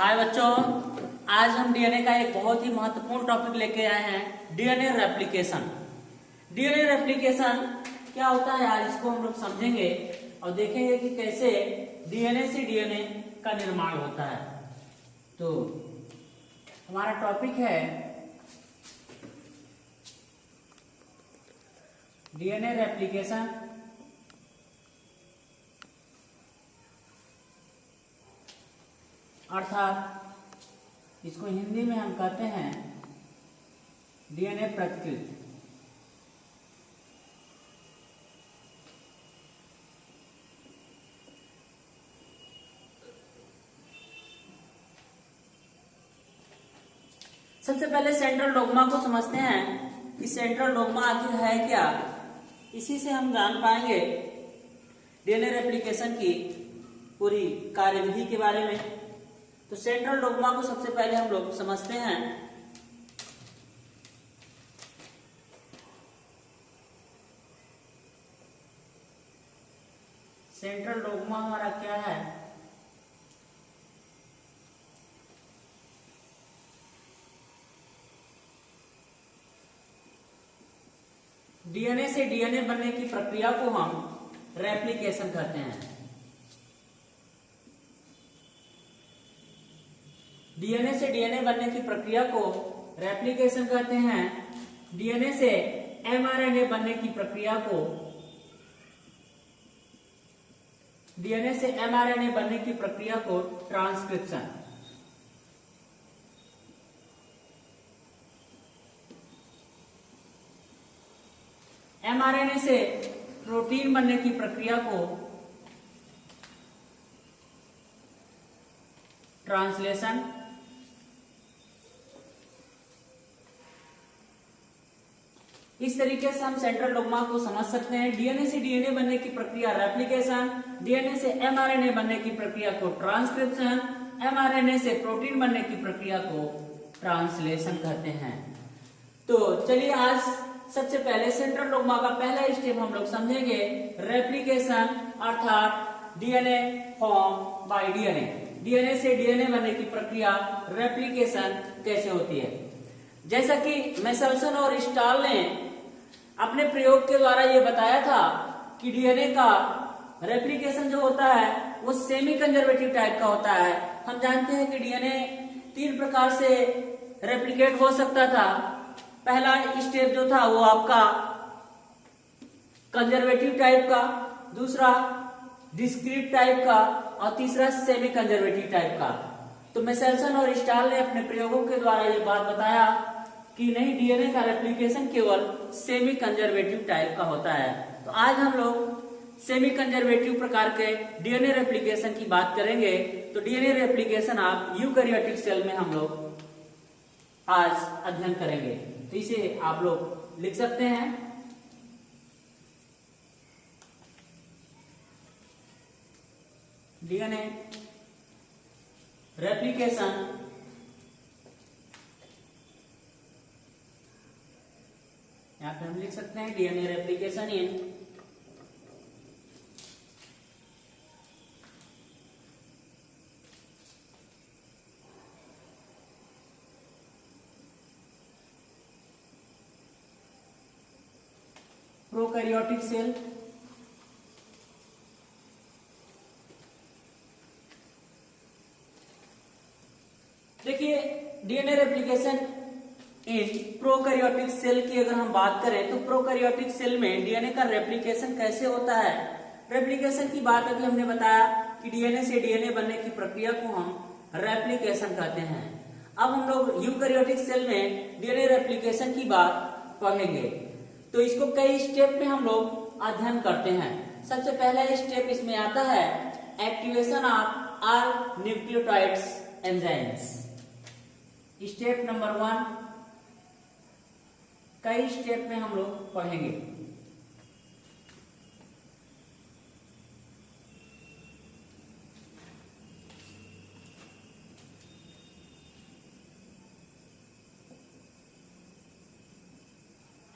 हाय बच्चों, आज हम डीएनए का एक बहुत ही महत्वपूर्ण टॉपिक लेके आए हैं, डीएनए रेप्लिकेशन। डीएनए रेप्लिकेशन क्या होता है, आज इसको हम लोग समझेंगे और देखेंगे कि कैसे डीएनए से डीएनए का निर्माण होता है। तो हमारा टॉपिक है डीएनए रेप्लिकेशन। अर्थात इसको हिंदी में हम कहते हैं डीएनए प्रतिकृति। सबसे पहले सेंट्रल डोग्मा को समझते हैं कि सेंट्रल डोग्मा आखिर है क्या। इसी से हम जान पाएंगे डीएनए रेप्लिकेशन की पूरी कार्यविधि के बारे में। तो सेंट्रल डोग्मा को सबसे पहले हम लोग समझते हैं। सेंट्रल डोग्मा हमारा क्या है? डीएनए से डीएनए बनने की प्रक्रिया को हम रेप्लिकेशन कहते हैं। डीएनए से डीएनए बनने की प्रक्रिया को रेप्लिकेशन कहते हैं। डीएनए से एमआरएनए बनने की प्रक्रिया को ट्रांसक्रिप्शन। एमआरएनए से प्रोटीन बनने की प्रक्रिया को ट्रांसलेशन। इस तरीके से हम सेंट्रल डोग्मा को समझ सकते हैं। डीएनए से डीएनए बनने की प्रक्रिया रेप्लिकेशन, डीएनए से एमआरएनए बनने की प्रक्रिया को ट्रांसक्रिप्शन, एमआरएनए से प्रोटीन बनने की प्रक्रिया को ट्रांसलेशन कहते हैं। तो चलिए आज सबसे पहले सेंट्रल डोग्मा का पहला स्टेप हम लोग समझेंगे, रेप्लिकेशन अर्थात DNA form by DNA. DNA से डीएनए बनने की प्रक्रिया रेप्लिकेशन कैसे होती है। जैसा कि मेसेल्सन और स्टाल ने अपने प्रयोग के द्वारा ये बताया था कि डीएनए का रेप्लिकेशन जो होता है वो सेमी कंजर्वेटिव टाइप का होता है। हम जानते हैं कि डीएनए 3 प्रकार से रेप्लिकेट हो सकता था। पहला स्टेप जो था वो आपका कंजर्वेटिव टाइप का, दूसरा डिस्क्रीट टाइप का और तीसरा सेमी कंजर्वेटिव टाइप का। तो मेसेल्सन और स्टाल ने अपने प्रयोगों के द्वारा ये बात बताया कि नहीं, डीएनए का रेप्लिकेशन केवल सेमी कंजर्वेटिव टाइप का होता है। तो आज हम लोग सेमी कंजर्वेटिव प्रकार के डीएनए रेप्लिकेशन की बात करेंगे। तो डीएनए रेप्लिकेशन आप यूकैरियोटिक सेल में हम लोग आज अध्ययन करेंगे। तो इसे आप लोग लिख सकते हैं, डीएनए रेप्लिकेशन यहां पे हम लिख सकते हैं DNA replication in prokaryotic cell. देखिए, DNA replication in prokaryotic cell की अगर हम बात करें तो प्रोकैरियोटिक सेल में डीएनए का रेप्लिकेशन कैसे होता है। रेप्लिकेशन की बात अभी हमने बताया कि डीएनए से डीएनए बनने की प्रक्रिया को हम रेप्लिकेशन कहते हैं। अब हम लोग यूकैरियोटिक सेल में डीएनए रेप्लिकेशन की बात पढ़ेंगे। तो इसको कई स्टेप में हम लोग अध्ययन करते हैं। सबसे पहला स्टेप इसमें आता है activation of R nucleotides enzymes. Step number 1 कई स्टेप में हम लोग पढ़ेंगे।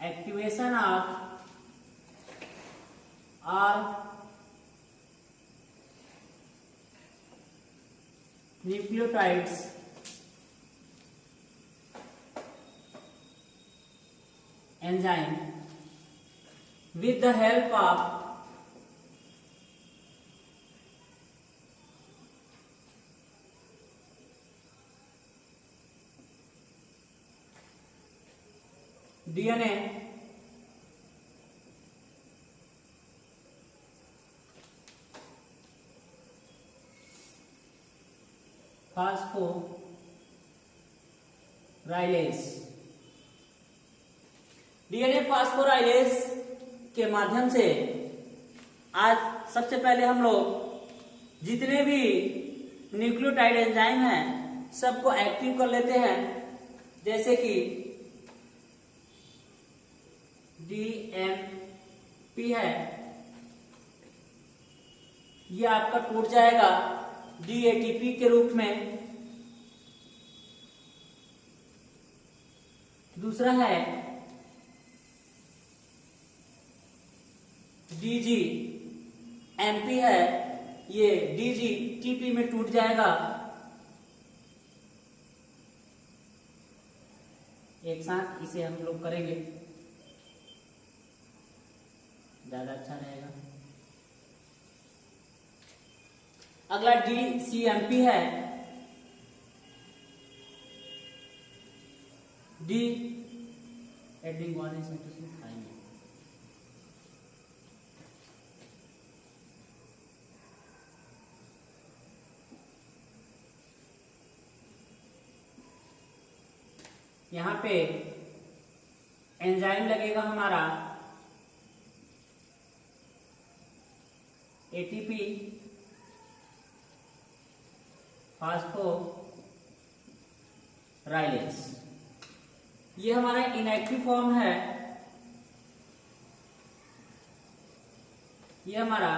Activation of R nucleotides enzyme with the help of DNA phosphorylase DNA phosphorylase के माध्यम से आज सबसे पहले हम लोग जितने भी न्यूक्लियोटाइड एंजाइम हैं सबको एक्टिव कर लेते हैं, जैसे कि डीएमपी है, ये आपका टूट जाएगा डीएटीपी के रूप में। दूसरा है डीजीएमपी है, ये डीजीटीपी में टूट जाएगा। एक साथ इसे हम लोग करेंगे, ज्यादा अच्छा रहेगा। अगला डीसीएमपी है, डी एडिंग वन इज यहां पे एंजाइम लगेगा हमारा एटीपी फास्फोराइलेज, ये हमारा इनएक्टिव फॉर्म है, ये हमारा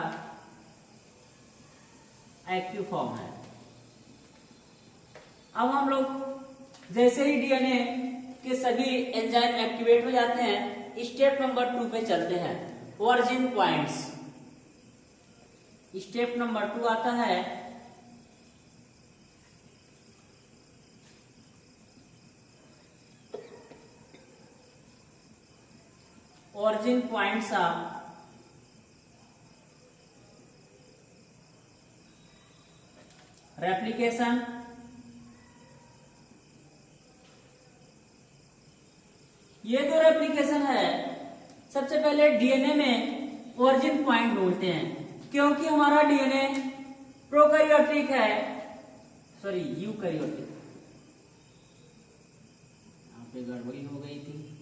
एक्टिव फॉर्म है। अब हम लोग जैसे ही डीएनए के सभी एंजाइम एक्टिवेट हो जाते हैं, स्टेप नंबर 2 पे चलते हैं, ऑरिजिन पॉइंट्स। स्टेप नंबर 2 आता है ऑरिजिन पॉइंट्स ऑफ रेप्लिकेशन। ये जो रेप्लिकेशन है, सबसे पहले डीएनए में ऑरिजिन पॉइंट ढूंढते हैं, क्योंकि हमारा डीएनए प्रोकैरियोटिक है, सॉरी यूकैरियोटिक, यहां पे गड़बड़ी हो गई थी।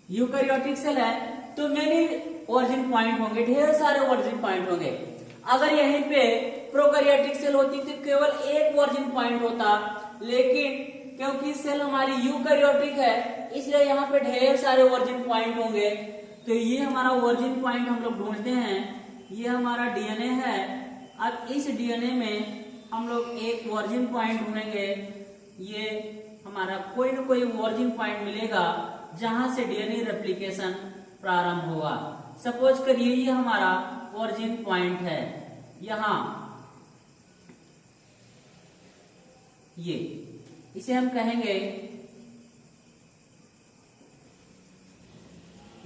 यूकैरियोटिक सेल है तो मेनी ऑरिजिन पॉइंट होंगे, ढेर सारे ऑरिजिन पॉइंट होंगे। अगर यहीं पे प्रोकैरियोटिक सेल होती तो केवल एक ऑरिजिन पॉइंट होता, लेकिन क्योंकि सेल हमारी यूकैरियोटिक है इसलिए यहाँ पे ढेर सारे ऑरिजिन पॉइंट होंगे। तो ये हमारा ऑरिजिन पॉइंट हम लोग ढूंढते हैं, ये हमारा डीएनए है। अब इस डीएनए में हम लोग एक ऑरिजिन पॉइंट ढूंढेंगे, ये हमारा कोई ना कोई ऑरिजिन पॉइंट मिलेगा जहां से डीएनए रेप्लिकेशन प्रारंभ होगा। सपोज करिए ये हमारा ऑरिजिन पॉइंट है, यहां ये, इसे हम कहेंगे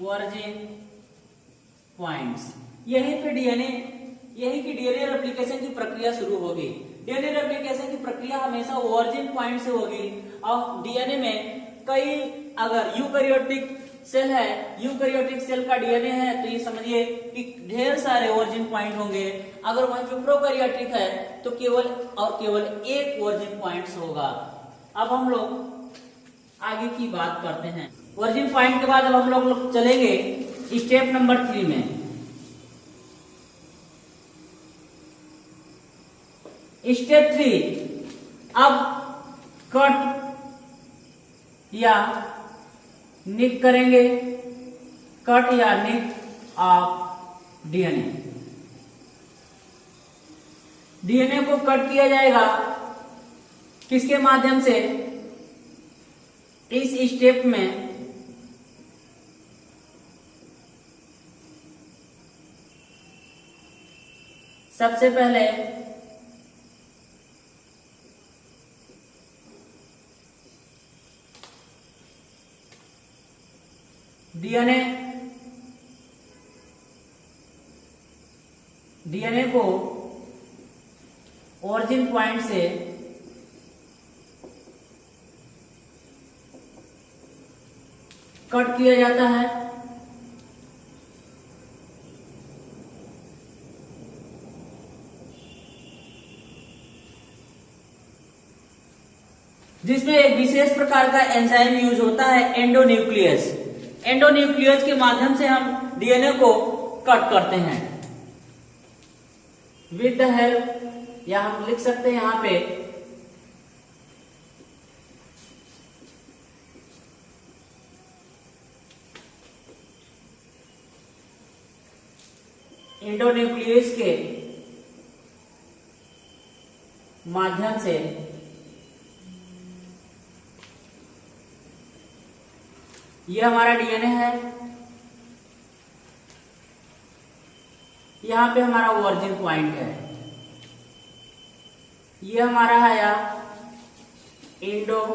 ऑरिजिन पॉइंट्स। यहीं पे डीएनए, यहीं की डीएनए रेप्लिकेशन की प्रक्रिया शुरू होगी। डीएनए रेप्लिकेशन की प्रक्रिया हमेशा ऑरिजिन पॉइंट से होगी। और डीएनए में कई, अगर यूकैरियोटिक सेल है, यूकैरियोटिक सेल का डीएनए है तो ये समझिए कि ढेर सारे ऑरिजिन पॉइंट होंगे। अगर वहीं पे प्रोकैरियोटिक है तो केवल और केवल एक ऑरिजिन पॉइंट्स होगा। अब हम लोग आगे की बात करते हैं। ऑरिजिन पॉइंट के बाद अब हम लोग चलेंगे स्टेप नंबर 3 में। स्टेप 3, अब कट या निक करेंगे, कट या निक ऑफ डीएनए। डीएनए को कट किया जाएगा किसके माध्यम से? इस स्टेप में सबसे पहले डीएनए को ओरिजिन पॉइंट से कट किया जाता है। जिसमें एक विशेष प्रकार का एंजाइम यूज होता है, एंडोन्यूक्लियस। एंडोन्यूक्लियस के माध्यम से हम डीएनए को कट करते हैं विद द हेल्प, या हम लिख सकते हैं यहां पे एंडोन्यूक्लियस के माध्यम से ये हमारा डीएनए है। यहां पे हमारा ओरिजिन पॉइंट है, ये हमारा है या एंडोन्यूक्लियस।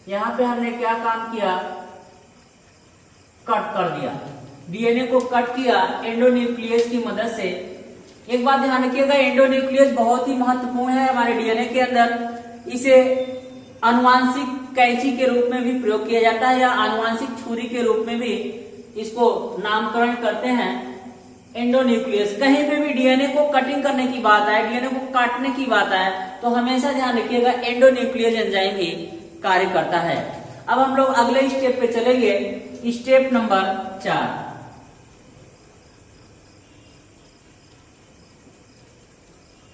यहां पे हमने क्या काम किया, कट कर दिया, डीएनए को कट किया एंडोन्यूक्लियस की मदद से। एक बात ध्यान रखिएगा, एंडोन्यूक्लियस बहुत ही महत्वपूर्ण है हमारे डीएनए के अंदर। इसे आनुवांशिक कैंची के रूप में भी प्रयोग किया जाता है, या आनुवांशिक छुरी के रूप में भी इसको नामकरण करते हैं एंडोन्यूक्लियस। कहीं पे भी डीएनए को कटिंग करने की बात आए, डीएनए को काटने की बात आए, तो हमेशा ध्यान रखिएगा एंडोन्यूक्लियस एंजाइम ही कार्य करता है। अब हम लोग अगले स्टेप पे चलेंगे, स्टेप नंबर 4।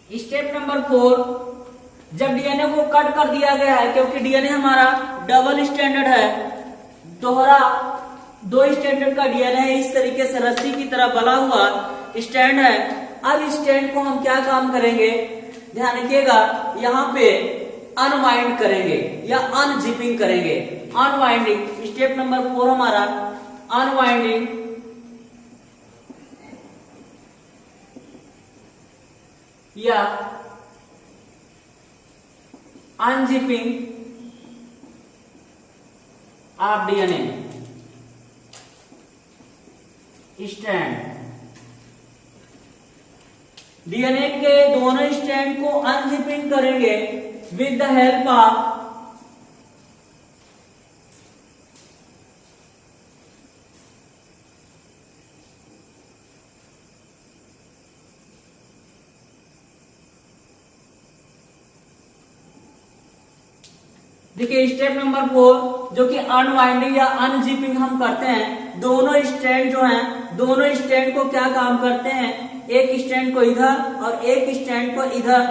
स्टेप नंबर 4, जब डीएनए को कट कर दिया गया है, क्योंकि डीएनए हमारा डबल स्टैंडर्ड है, दोहरा 2 स्टैंडर्ड का डीएनए है, इस तरीके से रस्सी की तरह बना हुआ स्टैंड है। अब इस स्टैंड को हम क्या काम करेंगे, ध्यान रखिएगा, यहाँ पे अनवाइंड करेंगे या अनजिपिंग करेंगे। अनवाइंडिंग, स्टेप नंबर 4 हमारा अनवाइंडिंग या unzipping of DNA strand. DNA के दोनों स्ट्रैंड को अनजिपिंग करेंगे विद द हेल्प ऑफ देखिए स्टेप नंबर 4 जो कि अनवाइंडिंग या अनजिपिंग हम करते हैं, दोनों स्ट्रैंड जो हैं, दोनों स्ट्रैंड को क्या काम करते हैं, एक स्ट्रैंड को इधर और एक स्ट्रैंड को इधर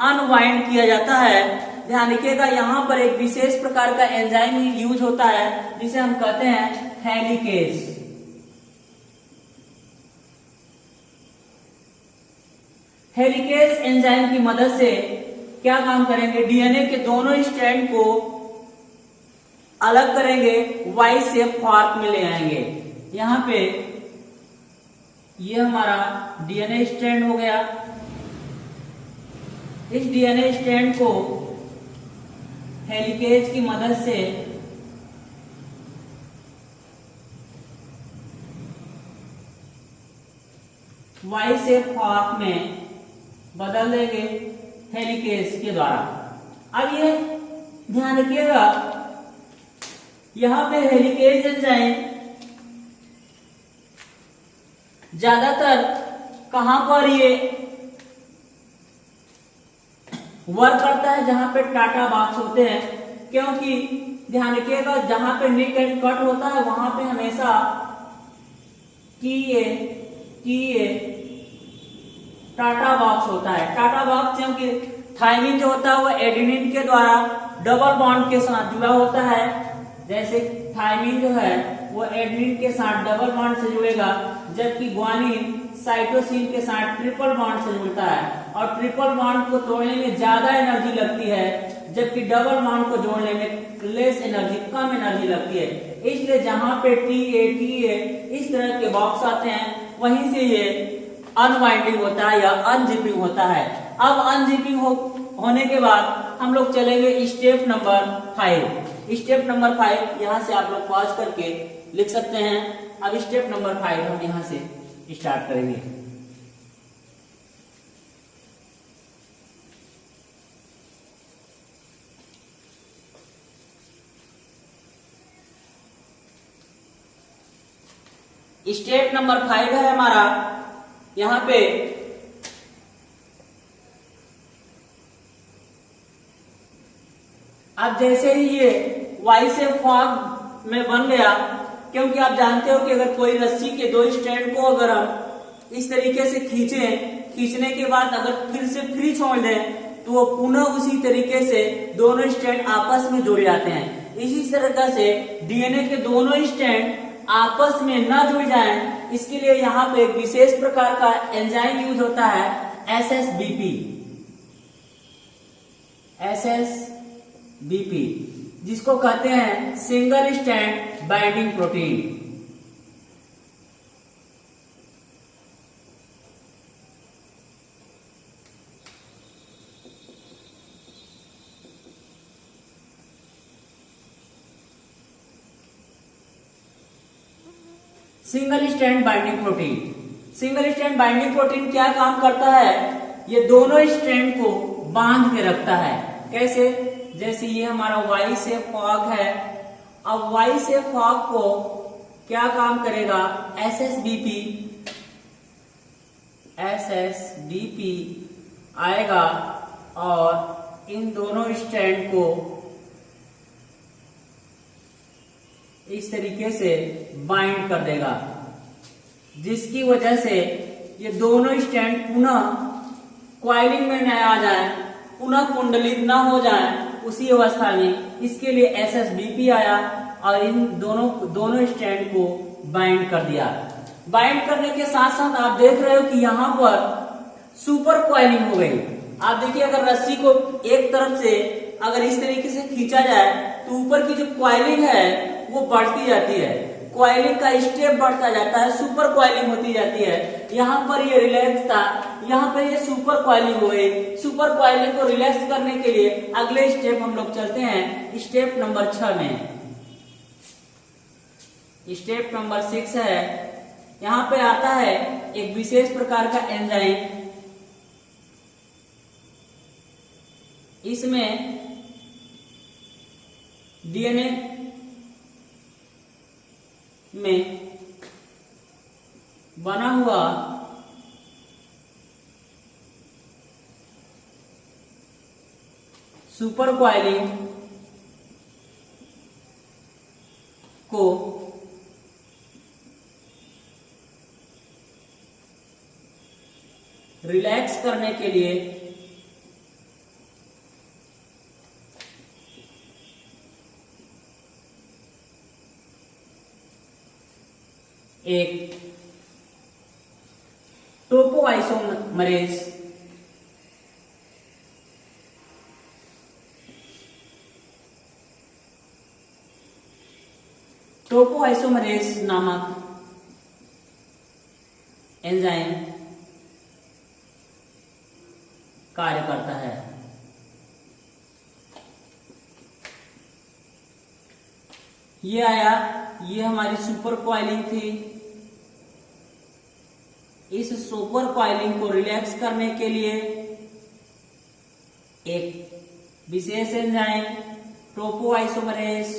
अनवाइंड किया जाता है। ध्यान रखिएगा, यहाँ पर एक विशेष प्रकार का एंजाइम यूज होता है जिसे हम कहते हैं हेलिकेज। हेलिकेज एंजाइम की मदद से क्या काम करेंगे, डीएनए के दोनों स्ट्रैंड को अलग करेंगे, वाई शेप फॉर्म में ले आएंगे। यहां पे ये हमारा डीएनए स्ट्रैंड हो गया, इस डीएनए स्ट्रैंड को हेलिकेज की मदद से वाई शेप फॉर्म में बदल देंगे हेलिकेज के द्वारा। अब ये ध्यान रखिएगा, यहां पे हेलिकेज एंजाइम ज्यादातर कहां पर ये वर्क करता है, जहां पे टाटा बॉक्स होते हैं, क्योंकि ध्यान रखिएगा जहां पे निक एंड कट होता है वहां पे हमेशा टी ए टाटा बॉक्स होता है। टाटा बॉक्स क्योंकि थायमिन जो होता है वो एडेनिन के द्वारा डबल बॉन्ड के साथ जुड़ा होता है, जैसे थायमिन जो है वो एडेनिन के साथ डबल बॉन्ड से जुड़ेगा, जबकि ग्वानिन साइटोसिन के साथ ट्रिपल बॉन्ड से जुड़ता है, और ट्रिपल बॉन्ड को तोड़ने में ज्यादा एनर्जी लगती है, जबकि डबल बॉन्ड को जोड़ने में लेस एनर्जी, कम एनर्जी लगती है। इसलिए जहां पे TA इस तरह के बॉक्स आते हैं वहीं से ये अनवाइंडिंग होता है या अनजिपिंग होता है। अब अनजिपिंग होने के बाद हम लोग चलेंगे स्टेप नंबर 5। स्टेप नंबर 5 यहाँ से आप लोग पॉज करके लिख सकते हैं। अब स्टेप नंबर 5 हम यहाँ से स्टार्ट करेंगे। स्टेप नंबर 5 है हमारा, यहाँ पे अब जैसे ही ये वाई से फॉग में बन गया, क्योंकि आप जानते हो कि अगर कोई रस्सी के दो स्ट्रैंड को अगर हम इस तरीके से खींचने के बाद अगर फिर से फ्री छोड़ दें तो वो पुनः उसी तरीके से दोनों स्ट्रैंड आपस में जुड़ जाते हैं। इसी तरह से डीएनए के दोनों स्ट्रैंड आपस में न जुड़ जाएं, इसके लिए यहाँ पे एक विशेष प्रकार का एंजाइम यूज होता है, SSBP, जिसको कहते हैं single strand binding protein. Single strand binding protein, single strand binding protein क्या काम करता है? ये दोनों स्ट्रैंड को बांध के रखता है। कैसे? जैसे ये हमारा वाई से फॉग है, अब वाई से फॉग को क्या काम करेगा? SSBP आएगा और इन दोनों स्ट्रैंड को इस तरीके से बाइंड कर देगा, जिसकी वजह से ये दोनों स्ट्रैंड पुनः क्वाइलिंग में न आ जाए, पुनः कुंडलित न हो जाए उसी अवस्था में। इसके लिए SSBP आया और इन दोनों स्ट्रैंड को बाइंड कर दिया। बाइंड करने के साथ साथ आप देख रहे हो कि यहाँ पर सुपर क्वाइलिंग हो गई। आप देखिए, अगर रस्सी को एक तरफ से अगर इस तरीके से खींचा जाए तो ऊपर की जो क्वाइलिंग है वो बढ़ती जाती है, क्वाइलिंग का स्टेप बढ़ता जाता है, सुपर क्वाइलिंग होती जाती है। यहाँ पर ये रिलैक्स था, यहाँ पर ये सुपर क्वाइलिंग हो गई। सुपर क्वाइलिंग को रिलैक्स करने के लिए अगले स्टेप हम लोग चलते हैं स्टेप नंबर 6 में। स्टेप नंबर 6 है, यहाँ पे आता है एक विशेष प्रकार का एंजाइम। इसमें डीएनए में बना हुआ सुपर क्वाइलिंग को रिलैक्स करने के लिए एक टोपोआइसोमरेज नामक एंजाइम कार्य करता है। ये आया, ये हमारी सुपर क्वाइलिंग थी। इस सुपर क्वाइलिंग को रिलैक्स करने के लिए एक विशेष एंजाइम टोपोआइसोमरेज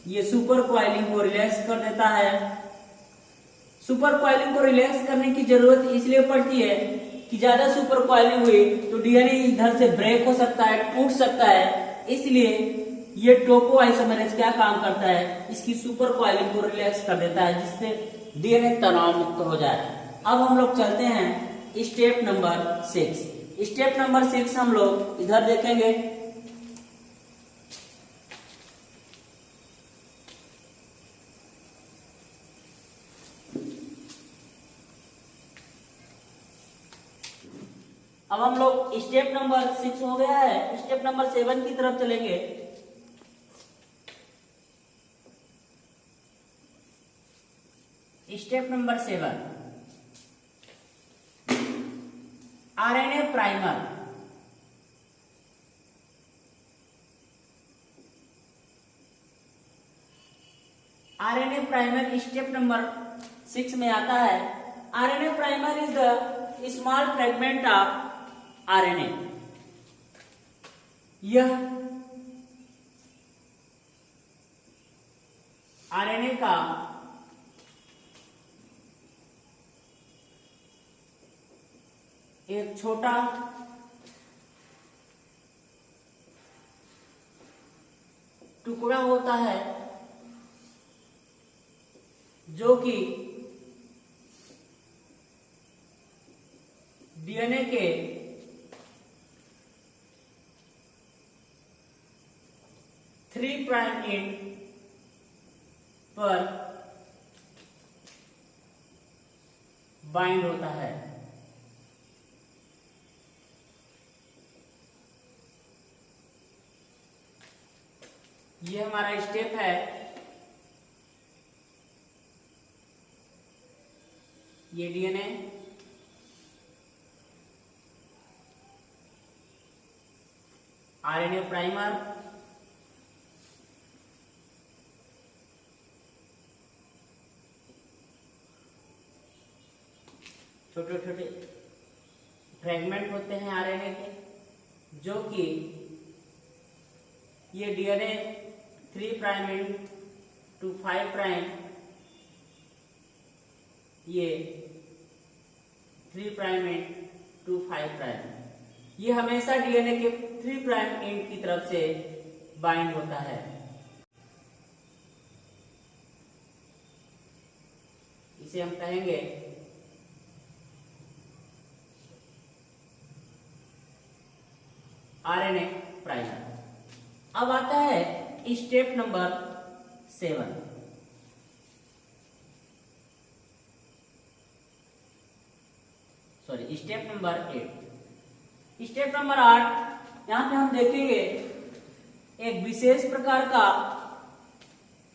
ये सुपर क्वाइलिंग को रिलैक्स कर देता है। सुपर क्वाइलिंग को रिलैक्स करने की जरूरत इसलिए पड़ती है कि ज्यादा सुपर क्वाइलिंग हुई तो डीएनए इधर से ब्रेक हो सकता है, टूट सकता है। इसलिए ये टोपोआइसोमरेज क्या काम करता है? इसकी सुपर क्वाइलिंग को रिलैक्स कर देता है, जिससे डीएनए तनाव मुक्त हो जाए। अब हम लोग चलते हैं स्टेप नंबर 6। स्टेप नंबर 6 हम लोग इधर देखेंगे। अब हम लोग स्टेप नंबर 6 हो गया है, स्टेप नंबर 7 की तरफ चलेंगे। Step number 7, RNA primer. RNA primer step number 6 में आता है। RNA primer is the small fragment of RNA. यह आरएनए का एक छोटा टुकड़ा होता है जो कि डीएनए के थ्री प्राइम एंड पर बाइंड होता है। ये हमारा स्टेप है। ये डीएनए आरएनए प्राइमर छोटे छोटे फ्रेगमेंट होते हैं आरएनए के, जो कि ये डीएनए 3 प्राइम टू 5 प्राइम, ये 3 प्राइम टू 5 प्राइम, ये हमेशा डीएनए के 3 प्राइम एंड की तरफ से बाइंड होता है। इसे हम कहेंगे आरएनए प्राइमर। अब आता है step number 7। Sorry, step number 8। Step number 8, यहां पे हम देखेंगे एक विशेष प्रकार का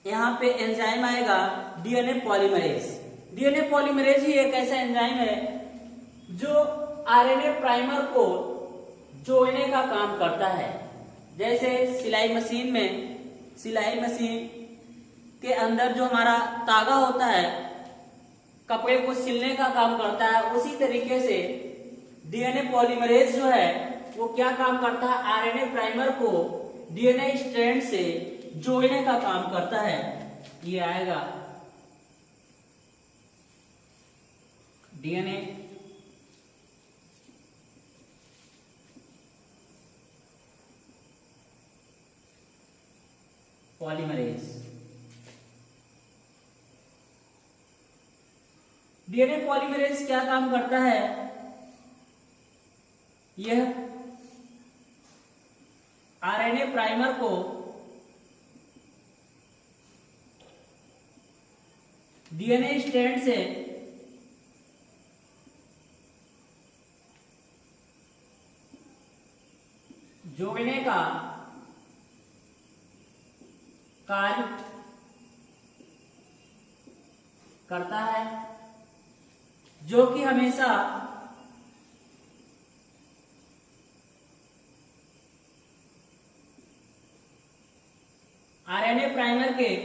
यहां पे एंजाइम आएगा, डीएनए पॉलीमरेज। डीएनए पॉलीमरेज ही एक ऐसा एंजाइम है जो आरएनए प्राइमर को जोड़ने का काम करता है। जैसे सिलाई मशीन के अंदर जो हमारा तागा होता है कपड़े को सिलने का काम करता है, उसी तरीके से डीएनए पॉलीमरेज जो है वो क्या काम करता है, आरएनए प्राइमर को डीएनए स्ट्रैंड से जोड़ने का काम करता है। ये आएगा डीएनए पॉलीमरेज। डीएनए पॉलीमरेज क्या काम करता है, यह आरएनए प्राइमर को डीएनए स्ट्रैंड से जोड़ने का कार्य करता है, जो कि हमेशा आरएनए प्राइमर के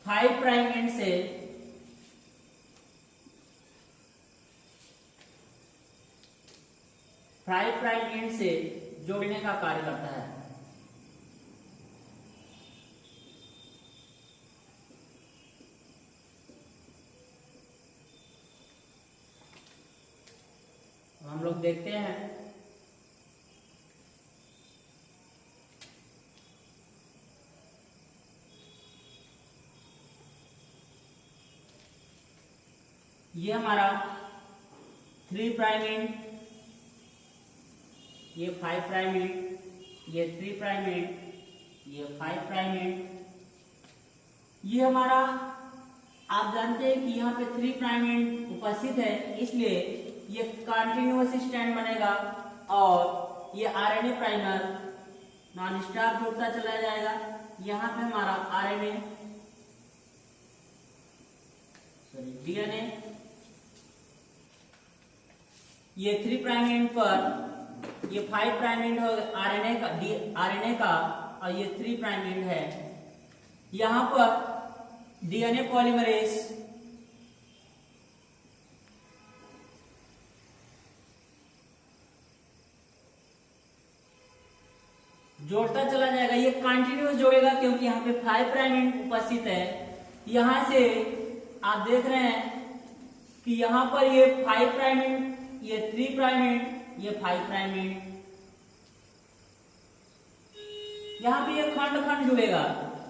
फाइव प्राइम एंड से जोड़ने का कार्य करता है। हम लोग देखते हैं ये हमारा 3 प्राइम एंड, ये 5 प्राइम एंड, ये 3 प्राइम एंड, ये 5 प्राइम एंड, ये हमारा आप जानते हैं कि यहाँ पे 3 प्राइम एंड उपस्थित है, इसलिए ये कंटिन्यूअस स्ट्रैंड बनेगा और ये आरएनए प्राइमर नॉन स्टॉप जुड़ता चला जाएगा। यहाँ पे हमारा आरएनए डीएनए ये 3 प्राइम एंड पर ये 5 प्राइम एंड हो आरएनए का और ये 3 प्राइम एंड है। यहां पर डीएनए पॉलीमरेज जोड़ता चला जाएगा। ये कंटिन्यूअस जोड़ेगा क्योंकि यहाँ पे 5 प्राइम एंड उपस्थित है। यहां से आप देख रहे हैं कि यहां पर ये 5 प्राइम एंड, ये 3 प्राइम एंड, ये 5 प्राइम एंड, यहां पे ये खंड खंड जुड़ेगा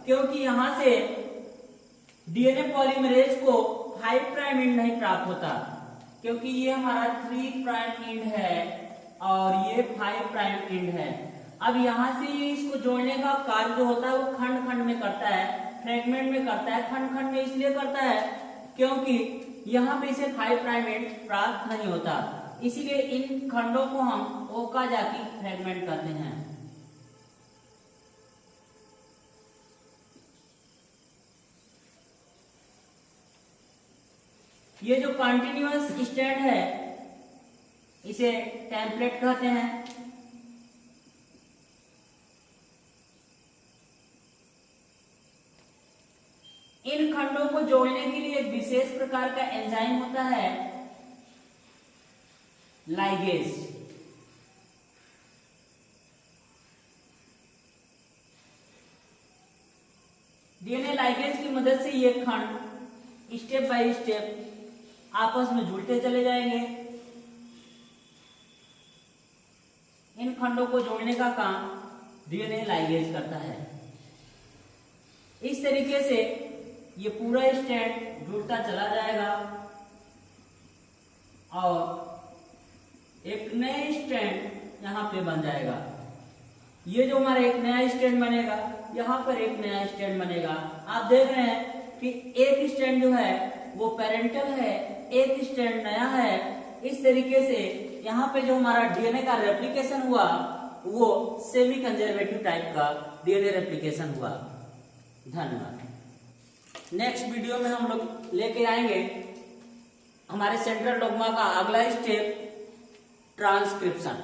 क्योंकि यहां से डीएनए पॉलीमरेज को 5 प्राइम एंड नहीं प्राप्त होता क्योंकि ये हमारा 3 प्राइम एंड है और ये 5 प्राइम एंड है। अब यहां से इसको जोड़ने का कार्य जो होता है वो खंड खंड में करता है, फ्रेगमेंट में करता है। खंड खंड में इसलिए करता है क्योंकि यहाँ पे इसे 5 प्राइम एंड प्राप्त नहीं होता, इसीलिए इन खंडों को हम ओकाजाकी फ्रेगमेंट कहते हैं। ये जो कंटिन्यूअस स्ट्रैंड है इसे टेम्पलेट कहते हैं। इन खंडों को जोड़ने के लिए एक विशेष प्रकार का एंजाइम होता है लाइगेज। डीएनए लाइगेज की मदद से ये खंड स्टेप बाय स्टेप आपस में जुड़ते चले जाएंगे। इन खंडों को जोड़ने का काम डीएनए लाइगेज करता है। इस तरीके से ये पूरा स्ट्रैंड जुड़ता चला जाएगा और एक नया स्ट्रैंड यहाँ पे बन जाएगा। ये जो हमारा एक नया स्ट्रैंड बनेगा, यहाँ पर एक नया स्ट्रैंड बनेगा। आप देख रहे हैं कि एक स्ट्रैंड जो है वो पेरेंटल है, एक स्ट्रैंड नया है। इस तरीके से यहाँ पे जो हमारा डीएनए का रेप्लिकेशन हुआ वो सेमी कंजर्वेटिव टाइप का डीएनए रेप्लिकेशन हुआ। धन्यवाद। नेक्स्ट वीडियो में हम लोग लेके आएंगे हमारे सेंट्रल डॉग्मा का अगला स्टेप, ट्रांसक्रिप्शन।